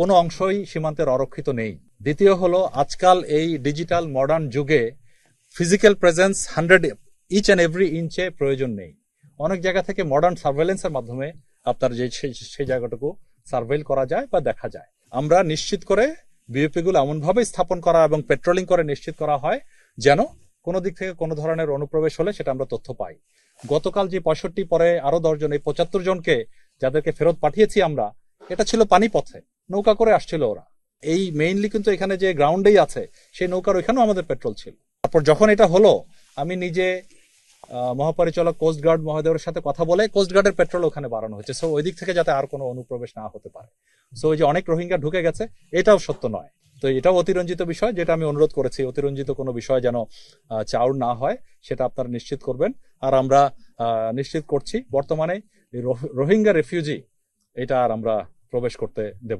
কোনো অংশই সীমান্তের অরক্ষিত নেই। দ্বিতীয় হলো, আজকাল এই ডিজিটাল মডার্ন যুগে physical presence 100 each and every ইঞ্চে প্রয়োজন নেই। অনেক জায়গা থেকে মডার্ন সার্ভেলেন্সের মাধ্যমে আপনার সেই জায়গাটুকু সার্ভেল করা যায় বা দেখা যায়। আমরা নিশ্চিত করে বিওপিগুলো এমনভাবে স্থাপন করা এবং পেট্রোলিং করে নিশ্চিত করা হয় যেন কোনো দিক থেকে কোনো ধরনের অনুপ্রবেশ হলে সেটা আমরা তথ্য পাই। গতকাল যে 65 পরে আরো 10 জন, এই 75 জনকে যাদেরকে ফেরত পাঠিয়েছি আমরা, এটা ছিল পানিপথে, নৌকা করে আসছিল ওরা। এই মেইনলি কিন্তু এখানে যে গ্রাউন্ডেই আছে সেই নৌকার ওইখানেও আমাদের পেট্রোল ছিল। তারপর যখন এটা হলো, আমি নিজে মহাপরিচালক কোস্টগার্ড মহোদয়ের সাথে কথা বলে কোস্টগার্ডের পেট্রোল ওখানে বাড়ানো হয়েছে, সো ওই দিক থেকে যাতে আর কোনো অনুপ্রবেশ না হতে পারে। সো ওই যে অনেক রোহিঙ্গা ঢুকে গেছে, এটাও সত্য নয়। তো এটাও অতিরঞ্জিত বিষয়, যেটা আমি অনুরোধ করেছি, অতিরঞ্জিত কোনো বিষয় যেন চাউর না হয় সেটা আপনারা নিশ্চিত করবেন। আর আমরা নিশ্চিত করছি বর্তমানে রোহিঙ্গা রেফিউজি এটা আর আমরা প্রবেশ করতে দেব না।